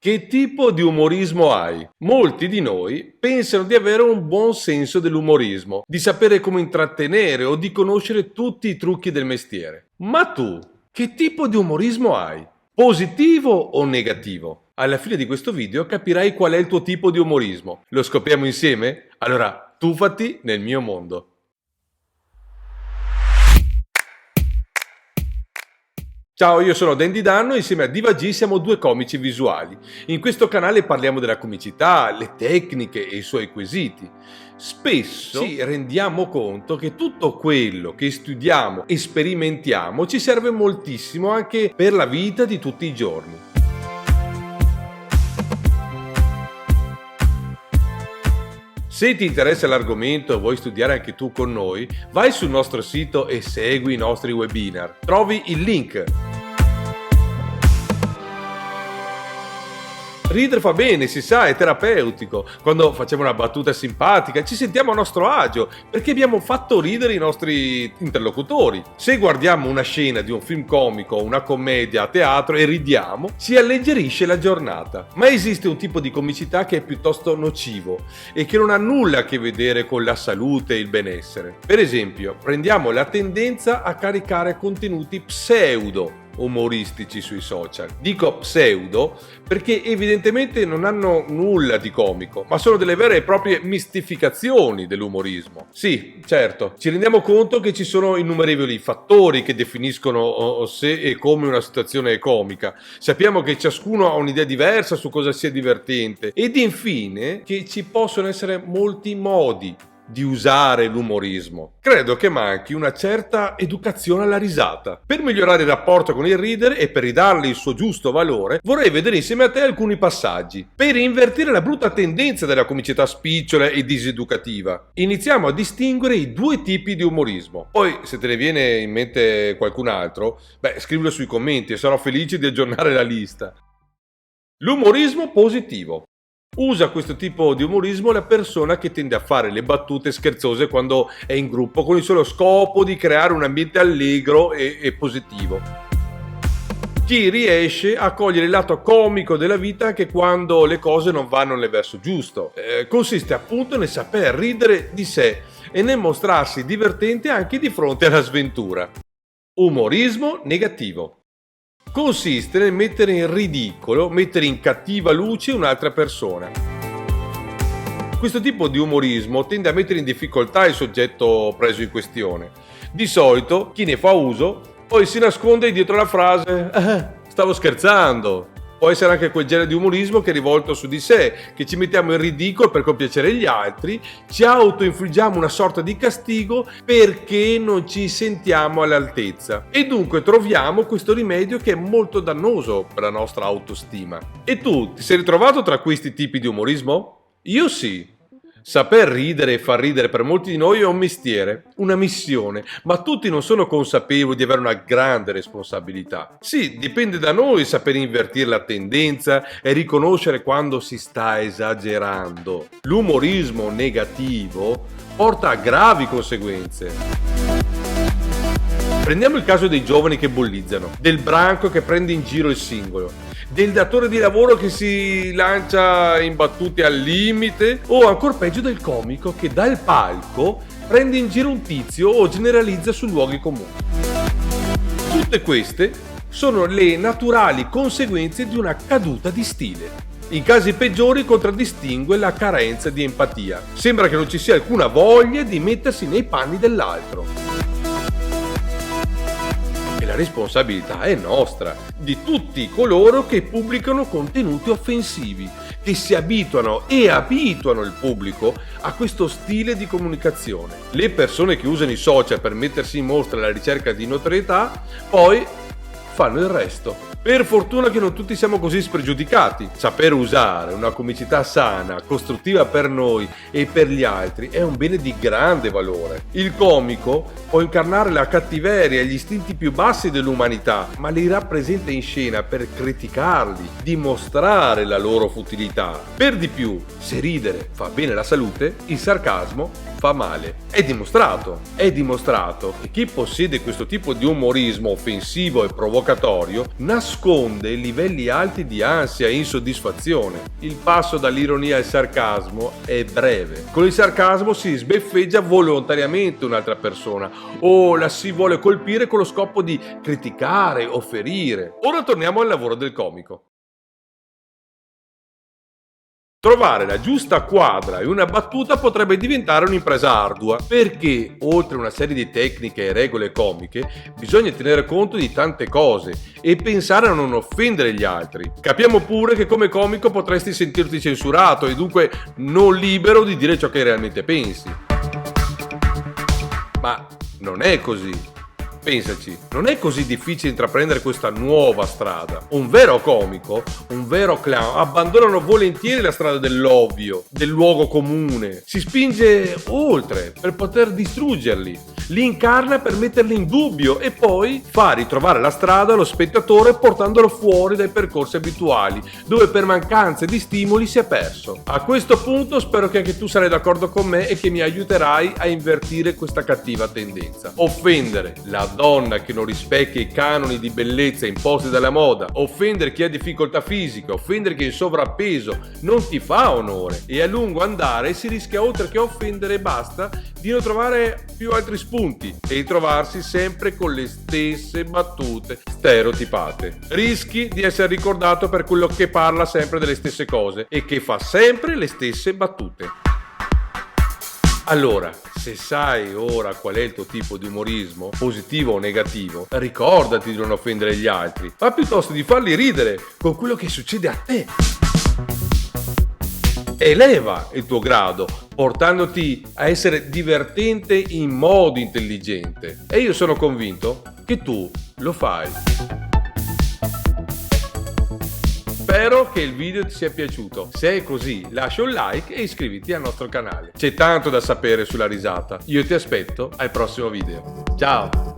Che tipo di umorismo hai? Molti di noi pensano di avere un buon senso dell'umorismo, di sapere come intrattenere o di conoscere tutti i trucchi del mestiere. Ma tu, che tipo di umorismo hai? Positivo o negativo? Alla fine di questo video capirai qual è il tuo tipo di umorismo. Lo scopriamo insieme? Allora, tuffati nel mio mondo. Ciao, io sono Dandy Danno e insieme a Diva G siamo due comici visuali. In questo canale parliamo della comicità, le tecniche e i suoi quesiti. Spesso ci rendiamo conto che tutto quello che studiamo e sperimentiamo ci serve moltissimo anche per la vita di tutti i giorni. Se ti interessa l'argomento e vuoi studiare anche tu con noi, vai sul nostro sito e segui i nostri webinar. Trovi il link. Ridere fa bene, si sa, è terapeutico. Quando facciamo una battuta simpatica ci sentiamo a nostro agio perché abbiamo fatto ridere i nostri interlocutori. Se guardiamo una scena di un film comico o una commedia a teatro e ridiamo, ci alleggerisce la giornata. Ma esiste un tipo di comicità che è piuttosto nocivo e che non ha nulla a che vedere con la salute e il benessere. Per esempio, prendiamo la tendenza a caricare contenuti pseudo umoristici sui social. Dico pseudo perché evidentemente non hanno nulla di comico, ma sono delle vere e proprie mistificazioni dell'umorismo. Sì, certo, ci rendiamo conto che ci sono innumerevoli fattori che definiscono se e come una situazione è comica. Sappiamo che ciascuno ha un'idea diversa su cosa sia divertente ed infine che ci possono essere molti modi di usare l'umorismo. Credo che manchi una certa educazione alla risata. Per migliorare il rapporto con il ridere e per ridargli il suo giusto valore, vorrei vedere insieme a te alcuni passaggi per invertire la brutta tendenza della comicità spicciola e diseducativa. Iniziamo a distinguere i due tipi di umorismo. Poi, se te ne viene in mente qualcun altro, scrivilo sui commenti e sarò felice di aggiornare la lista. L'umorismo positivo. Usa questo tipo di umorismo la persona che tende a fare le battute scherzose quando è in gruppo con il solo scopo di creare un ambiente allegro e positivo. Chi riesce a cogliere il lato comico della vita anche quando le cose non vanno nel verso giusto. Consiste appunto nel saper ridere di sé e nel mostrarsi divertente anche di fronte alla sventura. Umorismo negativo. Consiste nel mettere in ridicolo, mettere in cattiva luce un'altra persona. Questo tipo di umorismo tende a mettere in difficoltà il soggetto preso in questione. Di solito chi ne fa uso poi si nasconde dietro la frase stavo scherzando. Può essere anche quel genere di umorismo che è rivolto su di sé, che ci mettiamo in ridicolo per compiacere gli altri, ci autoinfliggiamo una sorta di castigo perché non ci sentiamo all'altezza. E dunque troviamo questo rimedio che è molto dannoso per la nostra autostima. E tu, ti sei ritrovato tra questi tipi di umorismo? Io sì. Saper ridere e far ridere per molti di noi è un mestiere, una missione, ma tutti non sono consapevoli di avere una grande responsabilità. Sì, dipende da noi saper invertire la tendenza e riconoscere quando si sta esagerando. L'umorismo negativo porta a gravi conseguenze. Prendiamo il caso dei giovani che bullizzano, del branco che prende in giro il singolo, del datore di lavoro che si lancia in battute al limite o ancora peggio del comico che dal palco prende in giro un tizio o generalizza su luoghi comuni. Tutte queste sono le naturali conseguenze di una caduta di stile. In casi peggiori contraddistingue la carenza di empatia. Sembra che non ci sia alcuna voglia di mettersi nei panni dell'altro. La responsabilità è nostra, di tutti coloro che pubblicano contenuti offensivi, che si abituano e abituano il pubblico a questo stile di comunicazione. Le persone che usano i social per mettersi in mostra alla ricerca di notorietà, poi fanno il resto. Per fortuna che non tutti siamo così spregiudicati. Saper usare una comicità sana, costruttiva per noi e per gli altri è un bene di grande valore. Il comico può incarnare la cattiveria e gli istinti più bassi dell'umanità, ma li rappresenta in scena per criticarli, dimostrare la loro futilità. Per di più, se ridere fa bene alla salute, il sarcasmo fa fa male. È dimostrato che chi possiede questo tipo di umorismo offensivo e provocatorio nasconde livelli alti di ansia e insoddisfazione. Il passo dall'ironia al sarcasmo è breve. Con il sarcasmo si sbeffeggia volontariamente un'altra persona o la si vuole colpire con lo scopo di criticare o ferire. Ora torniamo al lavoro del comico. Trovare la giusta quadra e una battuta potrebbe diventare un'impresa ardua, perché oltre a una serie di tecniche e regole comiche, bisogna tenere conto di tante cose e pensare a non offendere gli altri. Capiamo pure che come comico potresti sentirti censurato e dunque non libero di dire ciò che realmente pensi. Ma non è così. Pensaci, non è così difficile intraprendere questa nuova strada. Un vero comico, un vero clown, abbandonano volentieri la strada dell'ovvio, del luogo comune. Si spinge oltre per poter distruggerli. Li incarna per metterli in dubbio e poi fa ritrovare la strada allo spettatore portandolo fuori dai percorsi abituali, dove per mancanza di stimoli si è perso. A questo punto spero che anche tu sarai d'accordo con me e che mi aiuterai a invertire questa cattiva tendenza. Offendere la donna che non rispecchia i canoni di bellezza imposti dalla moda, offendere chi ha difficoltà fisiche, offendere chi è in sovrappeso non ti fa onore e a lungo andare si rischia, oltre che offendere e basta, di non trovare più altri spunti e di trovarsi sempre con le stesse battute stereotipate. Rischi di essere ricordato per quello che parla sempre delle stesse cose e che fa sempre le stesse battute. Allora, se sai ora qual è il tuo tipo di umorismo, positivo o negativo, ricordati di non offendere gli altri, ma piuttosto di farli ridere con quello che succede a te. Eleva il tuo grado, portandoti a essere divertente in modo intelligente. E io sono convinto che tu lo fai. Spero che il video ti sia piaciuto. Se è così, lascia un like e iscriviti al nostro canale. C'è tanto da sapere sulla risata. Io ti aspetto al prossimo video. Ciao!